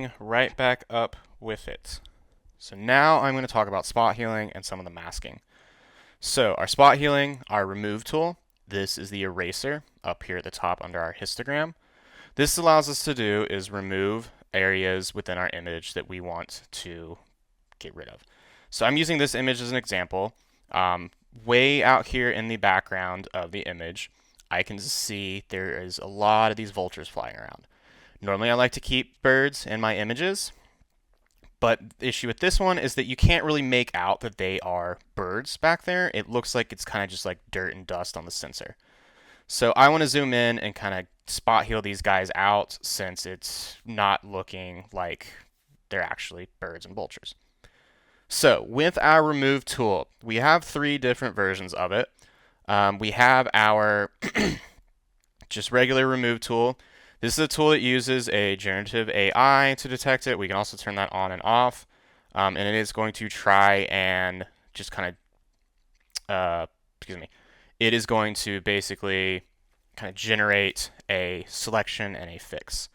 coming right back up with it. So now I'm going to talk about spot healing and some of the masking. So our spot healing, our remove tool, this is the eraser up here at the top under our histogram. This allows us to do is remove areas within our image that we want to get rid of. So I'm using this image as an example. Way out here in the background of the image, I can see there is a lot of these vultures flying around. Normally I like to keep birds in my images, but the issue with this one is that you can't really make out that they are birds back there. It looks like it's kind of just like dirt and dust on the sensor. So I want to zoom in and kind of spot heal these guys out since it's not looking like they're actually birds and vultures. So with our remove tool, we have 3 different versions of it. We have our just regular remove tool. This is a tool that uses a generative AI to detect it. We can also turn that on and off. And it is going to try and just kind of, it is going to basically kind of generate a selection and a fix.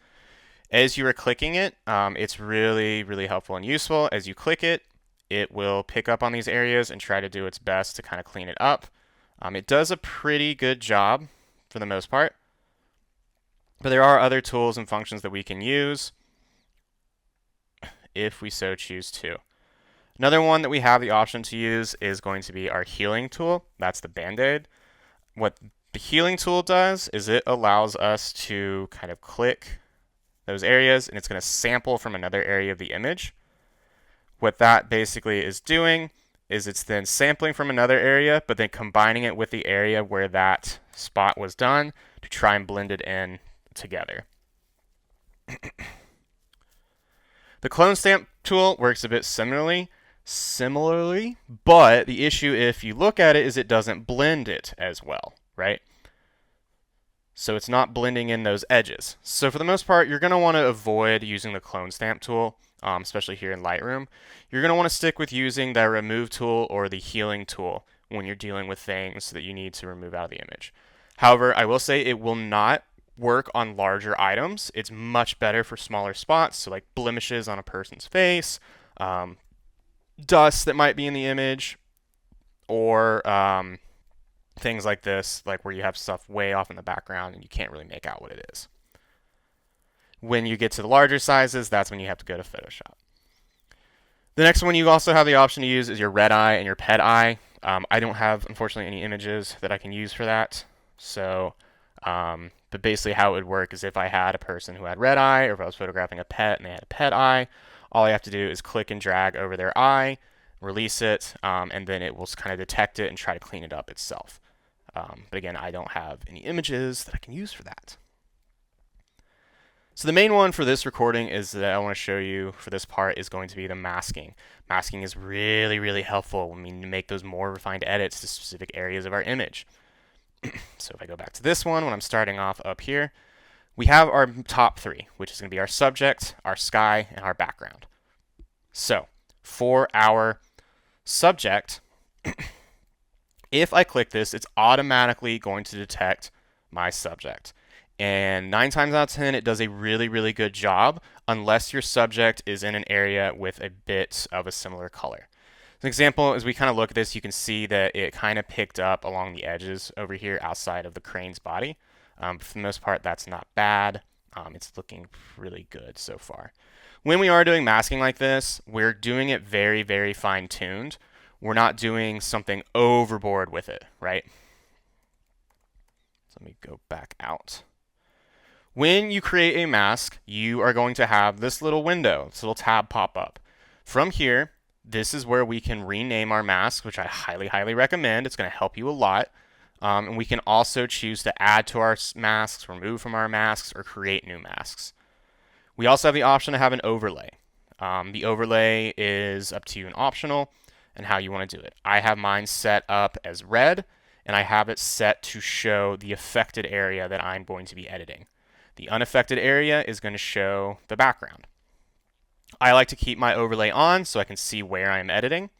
As you are clicking it, it's really, really helpful and useful. As you click it, it will pick up on these areas and try to do its best to kind of clean it up. It does a pretty good job for the most part, but there are other tools and functions that we can use if we so choose to. Another one that we have the option to use is going to be our healing tool. That's the Band-Aid. What the healing tool does is it allows us to kind of click those areas and it's going to sample from another area of the image. What that basically is doing is it's then sampling from another area, but then combining it with the area where that spot was done to try and blend it in together. The clone stamp tool works a bit similarly, but the issue if you look at it is it doesn't blend it as well, right? So it's not blending in those edges. So for the most part, you're going to want to avoid using the clone stamp tool, especially here in Lightroom. You're going to want to stick with using the remove tool or the healing tool when you're dealing with things that you need to remove out of the image. However, I will say it will not work on larger items. It's much better for smaller spots, so like blemishes on a person's face, dust that might be in the image, or things like this, like where you have stuff way off in the background and you can't really make out what it is. When you get to the larger sizes, that's when you have to go to Photoshop. The next one you also have the option to use is your red eye and your pet eye. I don't have, unfortunately, any images that I can use for that. So, but basically how it would work is if I had a person who had red eye, or if I was photographing a pet and they had a pet eye, all I have to do is click and drag over their eye, release it, and then it will kind of detect it and try to clean it up itself. But again, I don't have any images that I can use for that. So the main one for this recording is that I want to show you for this part is going to be the masking. Masking is really, really helpful when we make those more refined edits to specific areas of our image. So if I go back to this one, when I'm starting off up here, we have our top 3, which is going to be our subject, our sky, and our background. So for our subject, if I click this, it's automatically going to detect my subject. And 9 times out of 10, it does a really, really good job unless your subject is in an area with a bit of a similar color. As an example, as we kind of look at this, you can see that it kind of picked up along the edges over here outside of the crane's body. But for the most part, that's not bad. It's looking really good so far. When we are doing masking like this, we're doing it very, very fine-tuned. We're not doing something overboard with it, right? So let me go back out. When you create a mask, you are going to have this little window, this little tab pop up. From here, this is where we can rename our mask, which I highly, highly recommend. It's going to help you a lot. And we can also choose to add to our masks, remove from our masks, or create new masks. We also have the option to have an overlay. The overlay is up to you and optional and how you want to do it. I have mine set up as red, and I have it set to show the affected area that I'm going to be editing. The unaffected area is going to show the background. I like to keep my overlay on so I can see where I'm editing.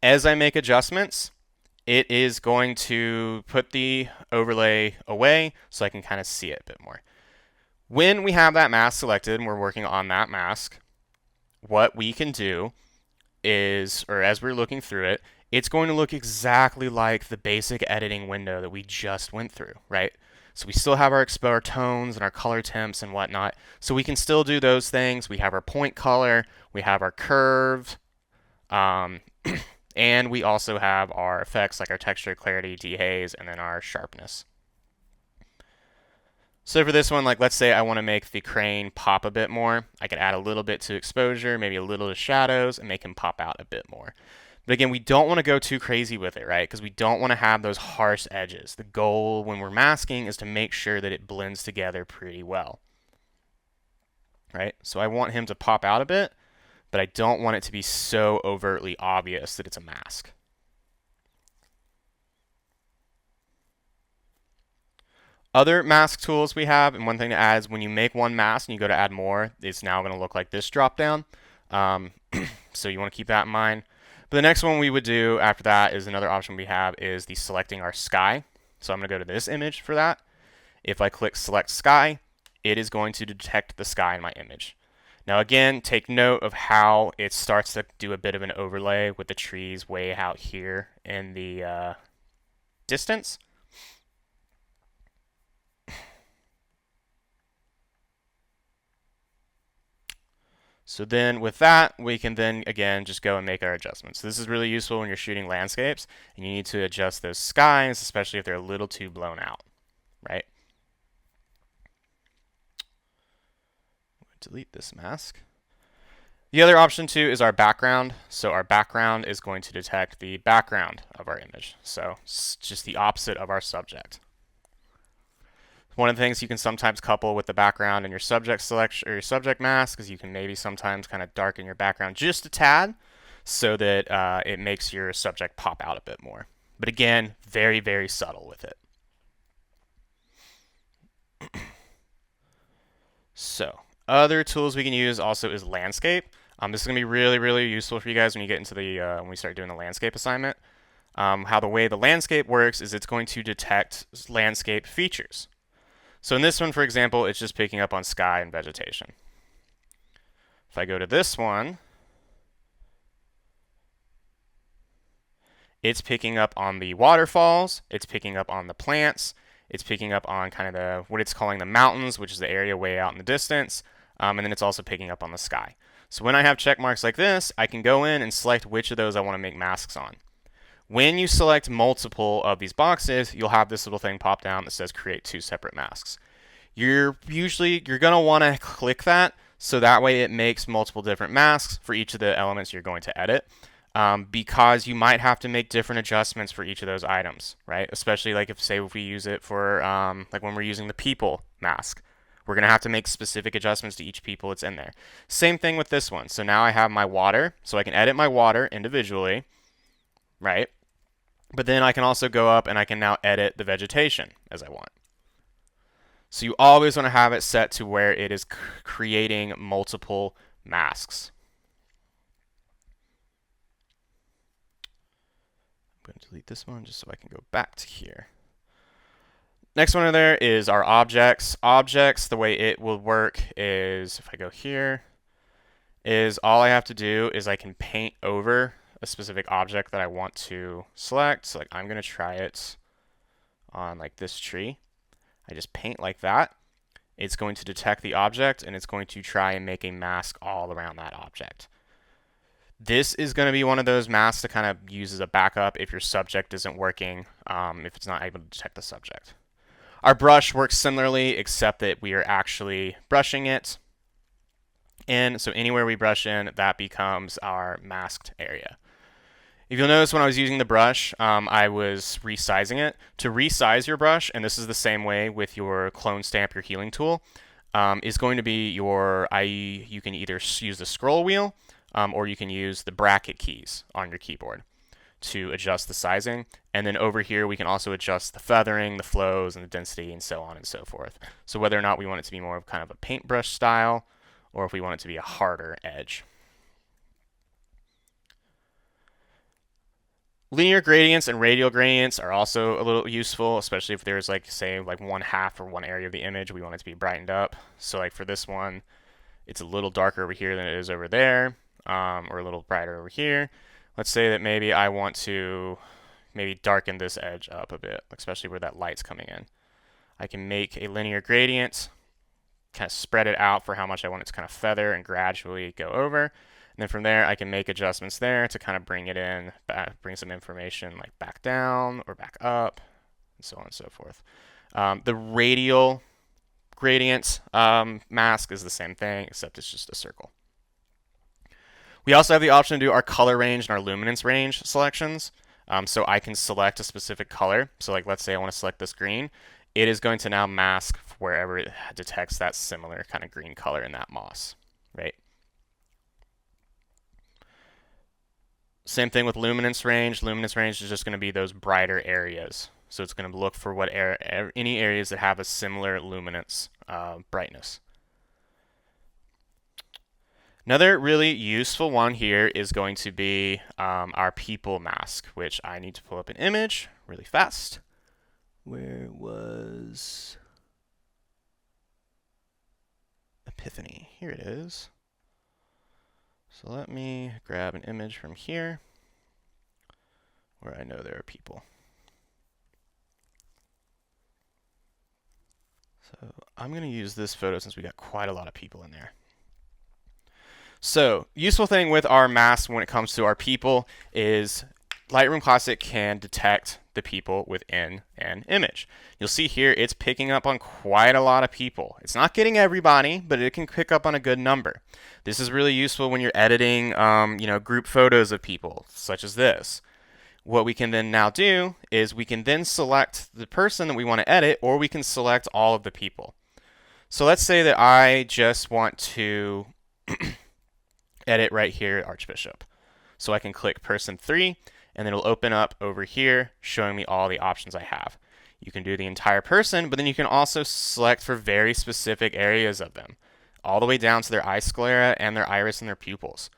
As I make adjustments, it is going to put the overlay away so I can kind of see it a bit more. When we have that mask selected and we're working on that mask, what we can do is, or as we're looking through it, it's going to look exactly like the basic editing window that we just went through, right? So we still have our tones and our color temps and whatnot. So we can still do those things. We have our point color, we have our curve, and we also have our effects like our texture, clarity, dehaze, and then our sharpness. So for this one, like let's say I want to make the crane pop a bit more. I could add a little bit to exposure, maybe a little to shadows, and make him pop out a bit more. But again, we don't want to go too crazy with it, right? Because we don't want to have those harsh edges. The goal when we're masking is to make sure that it blends together pretty well, right? So I want him to pop out a bit, but I don't want it to be so overtly obvious that it's a mask. Other mask tools we have, and one thing to add is when you make one mask and you go to add more, it's now going to look like this drop down. So you want to keep that in mind. But the next one we would do after that is another option we have is the selecting our sky. So I'm going to go to this image for that. If I click select sky, it is going to detect the sky in my image. Now again, take note of how it starts to do a bit of an overlay with the trees way out here in the distance. So then with that, we can then again just go and make our adjustments. So this is really useful when you're shooting landscapes and you need to adjust those skies, especially if they're a little too blown out, right? Delete this mask. The other option too is our background. So our background is going to detect the background of our image. So it's just the opposite of our subject. One of the things you can sometimes couple with the background and your subject selection or your subject mask is you can maybe sometimes kind of darken your background just a tad so that it makes your subject pop out a bit more. But again, very, very subtle with it. So other tools we can use also is landscape. This is going to be really, really useful for you guys when you get into the when we start doing the landscape assignment. How the way the landscape works is it's going to detect landscape features. So in this one, for example, it's just picking up on sky and vegetation. If I go to this one, it's picking up on the waterfalls, it's picking up on the plants, it's picking up on kind of what it's calling the mountains, which is the area way out in the distance, and then it's also picking up on the sky. So when I have check marks like this, I can go in and select which of those I want to make masks on. When you select multiple of these boxes, you'll have this little thing pop down that says create 2 separate masks. You're going to want to click that so that way it makes multiple different masks for each of the elements you're going to edit, because you might have to make different adjustments for each of those items, right? Especially like if we use it for like when we're using the people mask. We're going to have to make specific adjustments to each people that's in there. Same thing with this one. So now I have my water, so I can edit my water individually, right? But then I can also go up and I can now edit the vegetation as I want. So you always want to have it set to where it is creating multiple masks. I'm going to delete this one just so I can go back to here. Next one in there is our objects. Objects, the way it will work is, if I go here, is all I have to do is I can paint over a specific object that I want to select. So like I'm going to try it on like this tree. I just paint like that. It's going to detect the object and it's going to try and make a mask all around that object. This is going to be one of those masks to kind of use as a backup if your subject isn't working, if it's not able to detect the subject. Our brush works similarly, except that we are actually brushing it in. So anywhere we brush in, that becomes our masked area. If you'll notice when I was using the brush, I was resizing it. To resize your brush, and this is the same way with your clone stamp, your healing tool, is going to be you can either use the scroll wheel or you can use the bracket keys on your keyboard to adjust the sizing. And then over here, we can also adjust the feathering, the flows, and the density, and so on and so forth. So whether or not we want it to be more of kind of a paintbrush style, or if we want it to be a harder edge. Linear gradients and radial gradients are also a little useful, especially if there's like, say, like one half or one area of the image we want it to be brightened up. So like for this one, it's a little darker over here than it is over there, or a little brighter over here. Let's say that maybe I want to maybe darken this edge up a bit, especially where that light's coming in. I can make a linear gradient, kind of spread it out for how much I want it to kind of feather and gradually go over. And then from there, I can make adjustments there to kind of bring it in, bring some information like back down or back up, and so on and so forth. The radial gradient mask is the same thing, except it's just a circle. We also have the option to do our color range and our luminance range selections. So I can select a specific color. So like let's say I want to select this green. It is going to now mask wherever it detects that similar kind of green color in that moss, right? Same thing with luminance range. Luminance range is just going to be those brighter areas. So it's going to look for what any areas that have a similar luminance brightness. Another really useful one here is going to be our people mask, which I need to pull up an image really fast. Where was Epiphany? Here it is. So let me grab an image from here where I know there are people. So I'm going to use this photo since we got quite a lot of people in there. So useful thing with our mask when it comes to our people is Lightroom Classic can detect the people within an image. You'll see here it's picking up on quite a lot of people. It's not getting everybody, but it can pick up on a good number. This is really useful when you're editing group photos of people, such as this. What we can then now do is we can then select the person that we want to edit, or we can select all of the people. So let's say that I just want to edit right here Archbishop. So I can click person 3, and then it'll open up over here showing me all the options I have. You can do the entire person, but then you can also select for very specific areas of them, all the way down to their eye sclera and their iris and their pupils.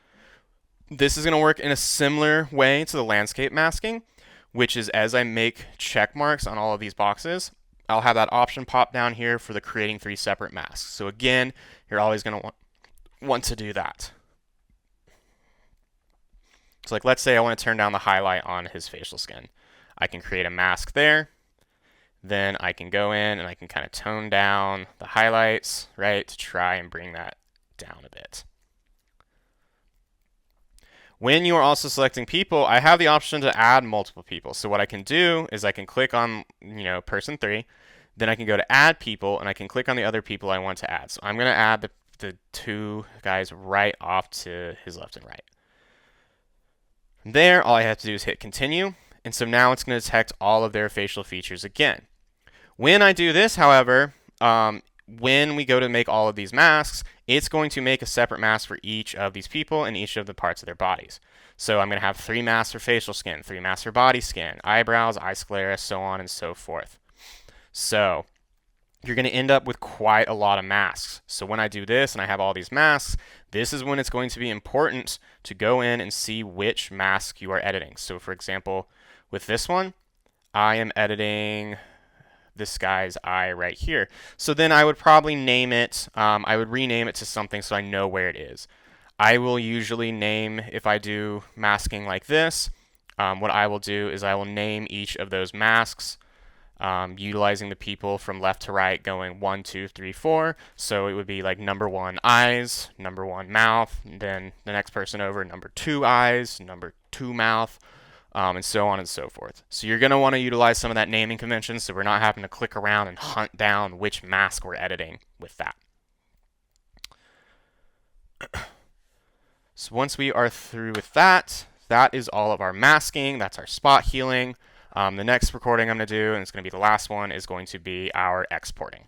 This is going to work in a similar way to the landscape masking, which is as I make check marks on all of these boxes, I'll have that option pop down here for the creating 3 separate masks. So again, you're always going to want to do that. So like let's say I want to turn down the highlight on his facial skin. I can create a mask there. Then I can go in and I can kind of tone down the highlights, right, to try and bring that down a bit. When you are also selecting people, I have the option to add multiple people. So what I can do is I can click on, person 3, then I can go to add people, and I can click on the other people I want to add. So I'm going to add the 2 guys right off to his left and right. From there, all I have to do is hit continue, and so now it's going to detect all of their facial features again. When I do this, however, when we go to make all of these masks, it's going to make a separate mask for each of these people and each of the parts of their bodies. So I'm going to have 3 masks for facial skin, 3 masks for body skin, eyebrows, eye sclera, so on and so forth. So you're going to end up with quite a lot of masks. So when I do this and I have all these masks, this is when it's going to be important to go in and see which mask you are editing. So for example, with this one, I am editing this guy's eye right here. So then I would probably name it, I would rename it to something so I know where it is. I will usually name, if I do masking like this, what I will do is I will name each of those masks, utilizing the people from left to right going 1, 2, 3, 4. So it would be like number 1 eyes, number 1 mouth, then the next person over number 2 eyes, number 2 mouth, and so on and so forth. So you're going to want to utilize some of that naming convention so we're not having to click around and hunt down which mask we're editing with that. So once we are through with that, that is all of our masking. That's our spot healing. The next recording I'm going to do, and it's going to be the last one, is going to be our exporting.